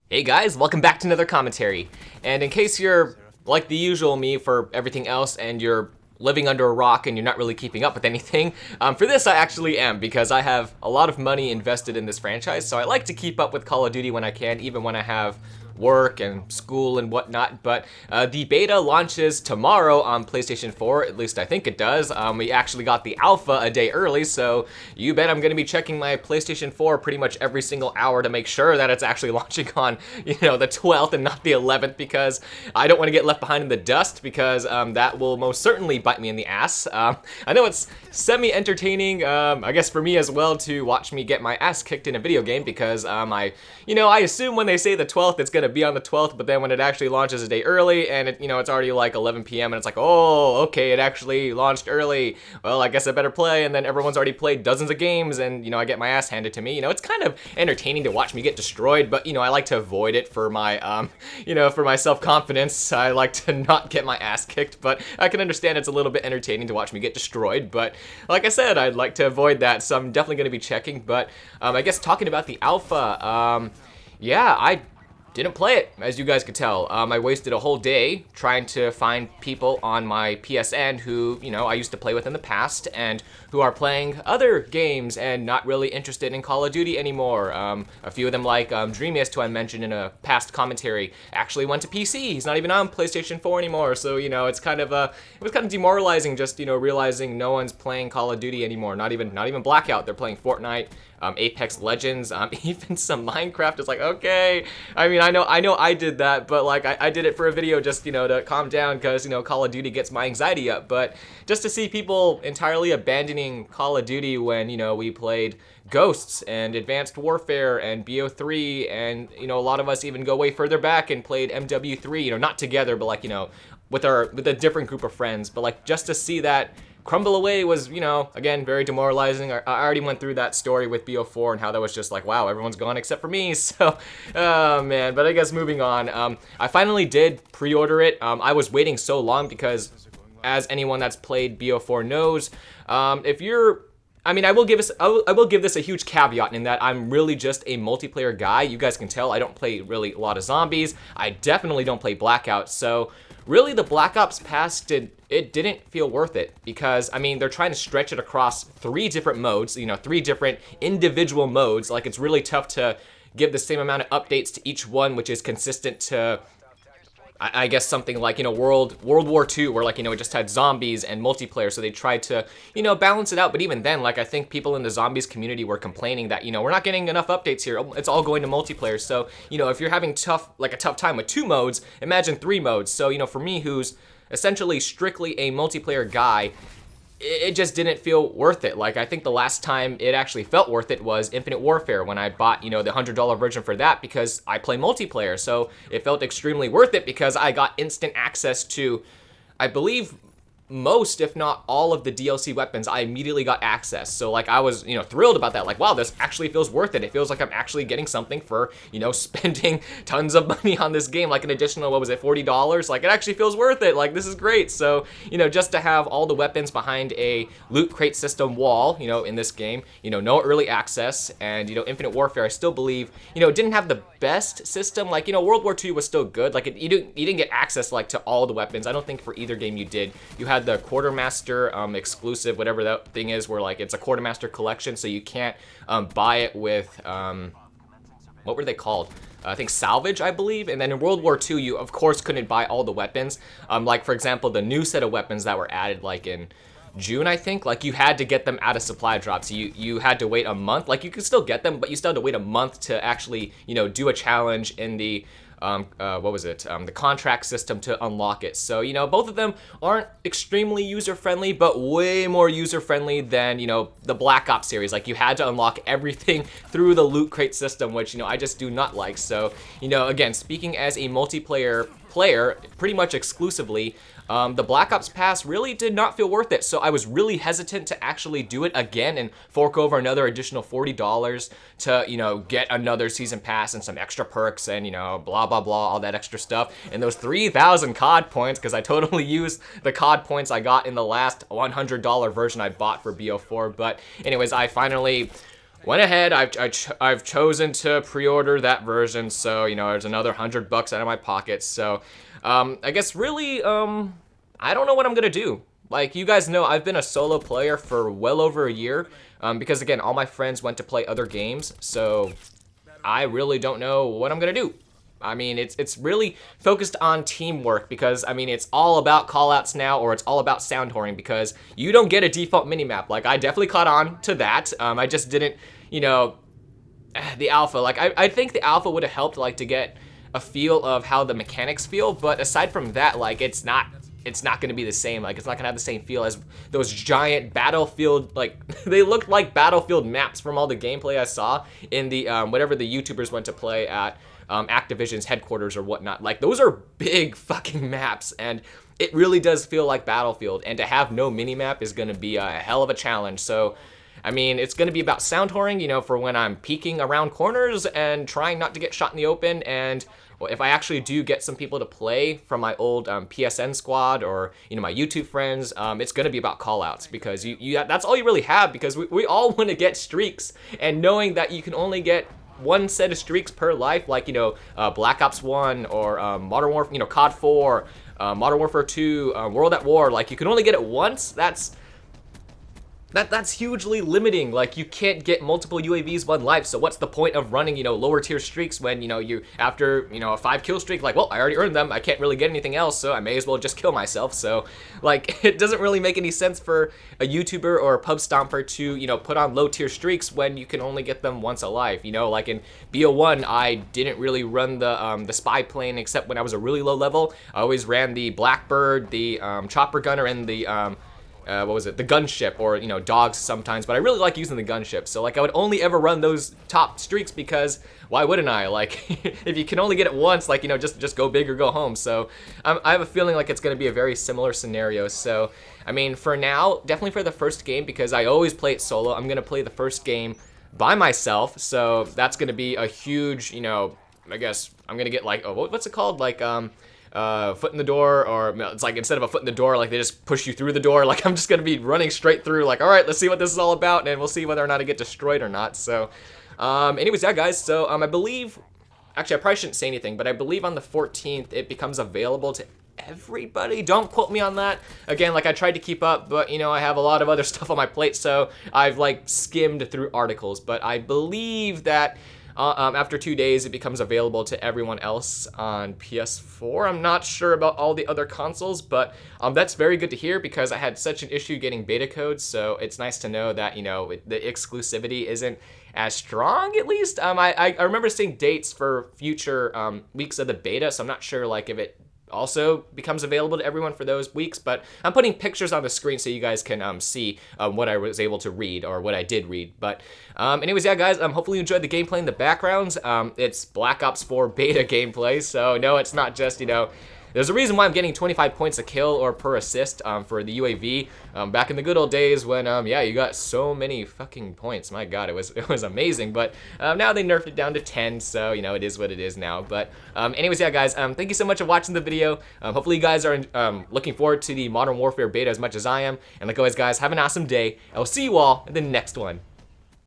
Hey guys, welcome back to another commentary. And in case you're like the usual me for everything else and you're living under a rock and you're not really keeping up with anything, for this I actually am because I have a lot of money invested in this franchise, so I like to keep up with Call of Duty when I can, even when I have work and school and whatnot. But the beta launches tomorrow on PlayStation 4, at least I think it does. We actually got the alpha a day early, so you bet I'm going to be checking my PlayStation 4 pretty much every single hour to make sure that it's actually launching on, the 12th and not the 11th, because I don't want to get left behind in the dust, because that will most certainly bite me in the ass. I know it's semi-entertaining, I guess for me as well, to watch me get my ass kicked in a video game, because I assume when they say the 12th, it's going to be on the 12th, but then when it actually launches a day early and it's already like 11 p.m. and it's like, oh, okay, it actually launched early. Well, I guess I better play, and then everyone's already played dozens of games and I get my ass handed to me. It's kind of entertaining to watch me get destroyed, but I like to avoid it for my for my self-confidence. I like to not get my ass kicked, but I can understand it's a little bit entertaining to watch me get destroyed, but like I said, I'd like to avoid that, so I'm definitely going to be checking. But I guess talking about the alpha, yeah, I didn't play it, as you guys could tell. I wasted a whole day trying to find people on my PSN who, I used to play with in the past and who are playing other games and not really interested in Call of Duty anymore. A few of them, like Dreamiest, who I mentioned in a past commentary, actually went to PC. He's not even on PlayStation 4 anymore, so, it's kind of, it was kind of demoralizing just, realizing no one's playing Call of Duty anymore. Not even Blackout. They're playing Fortnite, Apex Legends, even some Minecraft. Is like, okay, I know I did that, but like I did it for a video just to calm down, because Call of Duty gets my anxiety up. But just to see people entirely abandoning Call of Duty when we played Ghosts and Advanced Warfare and BO3, and a lot of us even go way further back and played MW3, not together, but like with a different group of friends. But like just to see that crumble away was, again, very demoralizing. I already went through that story with BO4 and how that was just like, wow, everyone's gone except for me. So, oh man, but I guess moving on. I finally did pre-order it. I was waiting so long because, as anyone that's played BO4 knows, if you're I will give this a huge caveat in that I'm really just a multiplayer guy. You guys can tell I don't play really a lot of zombies. I definitely don't play Blackout. So really the Black Ops Pass didn't feel worth it, because they're trying to stretch it across 3 different modes, 3 different individual modes. Like, it's really tough to give the same amount of updates to each one, which is consistent to, I guess, something like, World War II, where, like, it just had zombies and multiplayer, so they tried to, balance it out. But even then, like, I think people in the zombies community were complaining that, we're not getting enough updates here, it's all going to multiplayer. So, if you're having a tough time with 2 modes, imagine 3 modes. So, for me, who's essentially strictly a multiplayer guy, it just didn't feel worth it. Like, I think the last time it actually felt worth it was Infinite Warfare, when I bought, the $100 version for that, because I play multiplayer. So it felt extremely worth it because I got instant access to, I believe, most, if not all, of the DLC weapons. I immediately got access. So like, I was, thrilled about that. Like, wow, this actually feels worth it. It feels like I'm actually getting something for, spending tons of money on this game, like an additional, what was it, $40? Like, it actually feels worth it. Like, this is great. So, just to have all the weapons behind a loot crate system wall, in this game, no early access, and, Infinite Warfare, I still believe, didn't have the best system. Like, World War II was still good. Like, you didn't get access, like, to all the weapons. I don't think for either game you did. You had the Quartermaster exclusive, whatever that thing is, where like it's a Quartermaster collection, so you can't buy it with what were they called? I think salvage, I believe. And then in World War II, you of course couldn't buy all the weapons. Like, for example, the new set of weapons that were added like in June, I think, like, you had to get them out of supply drops. You had to wait a month. Like, you could still get them, but you still had to wait a month to actually do a challenge in the the contract system to unlock it. So, both of them aren't extremely user-friendly, but way more user-friendly than, the Black Ops series. Like, you had to unlock everything through the loot crate system, which, I just do not like. So, again, speaking as a multiplayer player, pretty much exclusively, the Black Ops Pass really did not feel worth it. So I was really hesitant to actually do it again and fork over another additional $40 to, get another season pass and some extra perks and, blah, blah, blah, all that extra stuff. And those 3,000 COD points, because I totally used the COD points I got in the last $100 version I bought for BO4. But anyways, I finally went ahead. I've chosen to pre-order that version, so you know there's another $100 out of my pocket. So I guess really I don't know what I'm gonna do. Like you guys know, I've been a solo player for well over a year because again, all my friends went to play other games, so I really don't know what I'm gonna do. I mean, it's really focused on teamwork because, I mean, it's all about callouts now, or it's all about sound whoring because you don't get a default minimap. Like, I definitely caught on to that. I just didn't, you know, the alpha. Like, I think the alpha would have helped, like, to get a feel of how the mechanics feel, but aside from that, like, it's not going to be the same. Like, it's not going to have the same feel as those giant Battlefield, like, they looked like Battlefield maps from all the gameplay I saw in the, whatever the YouTubers went to play at Activision's headquarters or whatnot. Like, those are big fucking maps, and it really does feel like Battlefield, and to have no minimap is going to be a hell of a challenge. So, I mean, it's going to be about sound whoring, you know, for when I'm peeking around corners and trying not to get shot in the open, and if I actually do get some people to play from my old PSN squad or, you know, my YouTube friends, it's going to be about callouts because that's all you really have because we all want to get streaks, and knowing that you can only get one set of streaks per life, like, you know, Black Ops 1 or Modern Warfare, you know, COD 4, Modern Warfare 2, World at War, like, you can only get it once. That's hugely limiting. Like, you can't get multiple UAVs one life, so what's the point of running, you know, lower tier streaks when, you know, you after, you know, a 5 kill streak, like, well, I already earned them, I can't really get anything else, so I may as well just kill myself. So, like, it doesn't really make any sense for a YouTuber or a pub stomper to, you know, put on low tier streaks when you can only get them once a life. You know, like in BO1, I didn't really run the spy plane except when I was a really low level. I always ran the Blackbird, the chopper gunner, and the what was it? The gunship, or, you know, dogs sometimes, but I really like using the gunship. So, like, I would only ever run those top streaks because why wouldn't I? Like, if you can only get it once, like, you know, just go big or go home. So, I have a feeling like it's going to be a very similar scenario. So, I mean, for now, definitely for the first game, because I always play it solo, I'm going to play the first game by myself. So, that's going to be a huge, you know, I guess I'm going to get, like, oh, what's it called? Like, foot in the door, or it's like instead of a foot in the door, like they just push you through the door. Like, I'm just gonna be running straight through, like, all right, let's see what this is all about, and we'll see whether or not I get destroyed or not. So anyways, yeah guys, so I believe, actually I probably shouldn't say anything, but I believe on the 14th it becomes available to everybody. Don't quote me on that. Again, like, I tried to keep up, but, you know, I have a lot of other stuff on my plate, so I've, like, skimmed through articles, but I believe that after 2 days, it becomes available to everyone else on PS4. I'm not sure about all the other consoles, but that's very good to hear because I had such an issue getting beta codes, so it's nice to know that, you know, the exclusivity isn't as strong, at least. I remember seeing dates for future weeks of the beta, so I'm not sure, like, if it also becomes available to everyone for those weeks, but I'm putting pictures on the screen so you guys can see what I was able to read, or what I did read. But anyways, yeah guys, hopefully you enjoyed the gameplay in the backgrounds. It's Black Ops 4 beta gameplay, so no, it's not just, you know, there's a reason why I'm getting 25 points a kill or per assist for the UAV. Back in the good old days when, yeah, you got so many fucking points. My God, it was amazing. But now they nerfed it down to 10, so, you know, it is what it is now. But anyways, yeah, guys, thank you so much for watching the video. Hopefully you guys are looking forward to the Modern Warfare beta as much as I am. And like always, guys, have an awesome day. I will see you all in the next one.